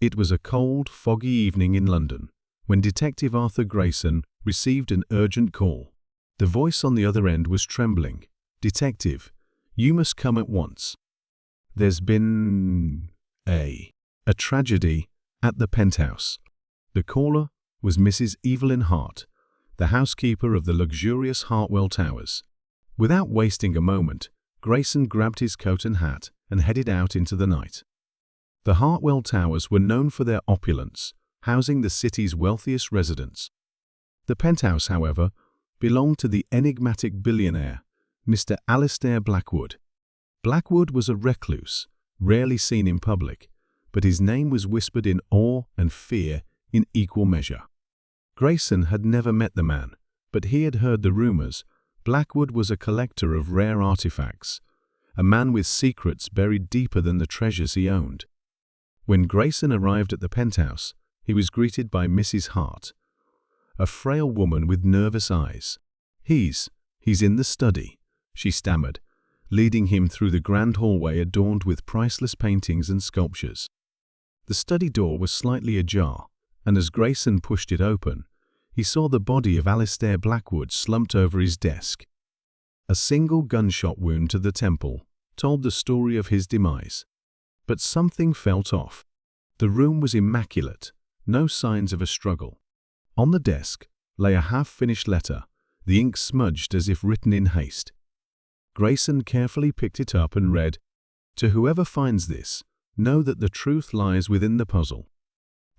It was a cold, foggy evening in London when Detective Arthur Grayson received an urgent call. The voice on the other end was trembling. "Detective, you must come at once. There's been a tragedy at the Penthouse." The caller was Mrs. Evelyn Hart, the housekeeper of the luxurious Hartwell Towers. Without wasting a moment, Grayson grabbed his coat and hat and headed out into the night. The Hartwell Towers were known for their opulence, housing the city's wealthiest residents. The Penthouse, however, belonged to the enigmatic billionaire, Mr. Alistair Blackwood. Blackwood was a recluse, rarely seen in public, but his name was whispered in awe and fear in equal measure. Grayson had never met the man, but he had heard the rumors. Blackwood was a collector of rare artifacts, a man with secrets buried deeper than the treasures he owned. When Grayson arrived at the Penthouse, he was greeted by Mrs. Hart, a frail woman with nervous eyes. He's in the study," she stammered, leading him through the grand hallway adorned with priceless paintings and sculptures. The study door was slightly ajar, and as Grayson pushed it open, he saw the body of Alistair Blackwood slumped over his desk. A single gunshot wound to the temple told the story of his demise. But something felt off. The room was immaculate, no signs of a struggle. On the desk lay a half-finished letter, the ink smudged as if written in haste. Grayson carefully picked it up and read, "To whoever finds this, know that the truth lies within the puzzle.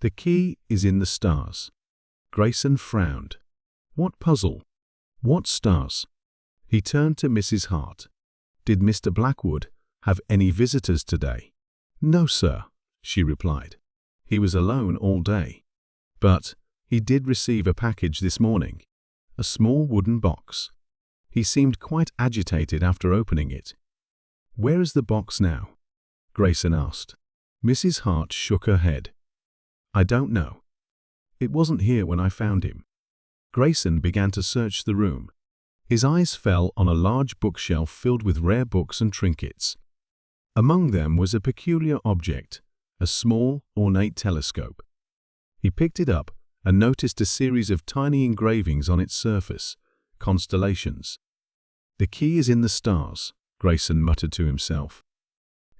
The key is in the stars." Grayson frowned. What puzzle? What stars? He turned to Mrs. Hart. "Did Mr. Blackwood have any visitors today?" "No, sir," she replied. "He was alone all day. But he did receive a package this morning, a small wooden box. He seemed quite agitated after opening it." "Where is the box now?" Grayson asked. Mrs. Hart shook her head. "I don't know. It wasn't here when I found him." Grayson began to search the room. His eyes fell on a large bookshelf filled with rare books and trinkets. Among them was a peculiar object, a small, ornate telescope. He picked it up and noticed a series of tiny engravings on its surface, constellations. "The key is in the stars," Grayson muttered to himself.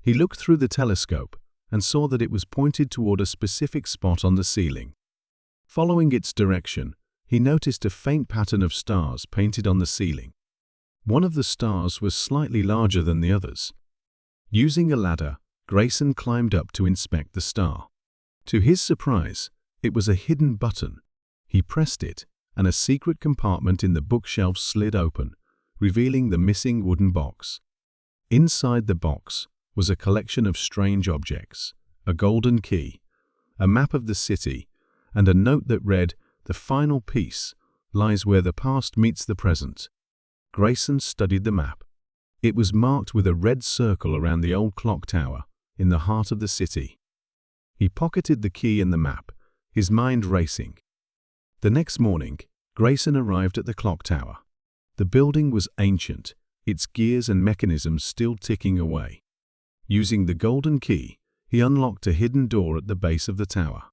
He looked through the telescope and saw that it was pointed toward a specific spot on the ceiling. Following its direction, he noticed a faint pattern of stars painted on the ceiling. One of the stars was slightly larger than the others. Using a ladder, Grayson climbed up to inspect the star. To his surprise, it was a hidden button. He pressed it, and a secret compartment in the bookshelf slid open, revealing the missing wooden box. Inside the box was a collection of strange objects, a golden key, a map of the city, and a note that read, "The final piece lies where the past meets the present." Grayson studied the map. It was marked with a red circle around the old clock tower in the heart of the city. He pocketed the key and the map, his mind racing. The next morning, Grayson arrived at the clock tower. The building was ancient, its gears and mechanisms still ticking away. Using the golden key, he unlocked a hidden door at the base of the tower.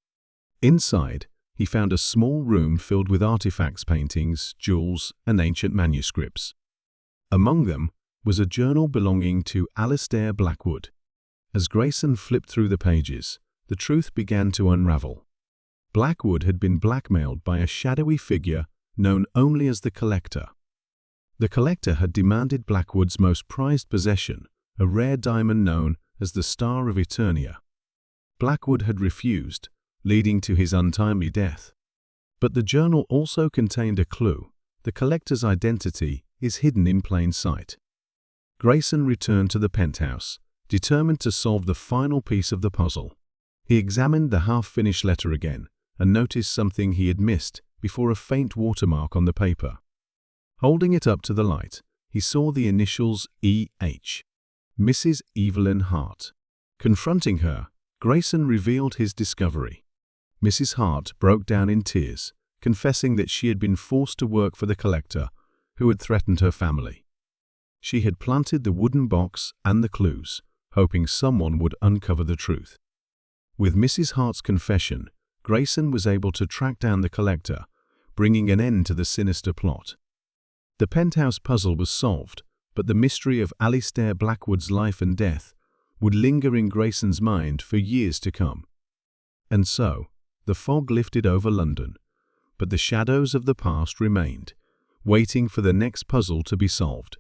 Inside, he found a small room filled with artifacts, paintings, jewels, and ancient manuscripts. Among them was a journal belonging to Alistair Blackwood. As Grayson flipped through the pages, the truth began to unravel. Blackwood had been blackmailed by a shadowy figure known only as the Collector. The Collector had demanded Blackwood's most prized possession, a rare diamond known as the Star of Eternia. Blackwood had refused, leading to his untimely death. But the journal also contained a clue. The Collector's identity is hidden in plain sight. Grayson returned to the Penthouse, determined to solve the final piece of the puzzle. He examined the half-finished letter again and noticed something he had missed before a faint watermark on the paper. Holding it up to the light, he saw the initials E.H. Mrs. Evelyn Hart. Confronting her, Grayson revealed his discovery. Mrs. Hart broke down in tears, confessing that she had been forced to work for the Collector, who had threatened her family. She had planted the wooden box and the clues, hoping someone would uncover the truth. With Mrs. Hart's confession, Grayson was able to track down the collector, bringing an end to the sinister plot. The Penthouse Puzzle was solved, but the mystery of Alistair Blackwood's life and death would linger in Grayson's mind for years to come. And so, the fog lifted over London, but the shadows of the past remained, waiting for the next puzzle to be solved.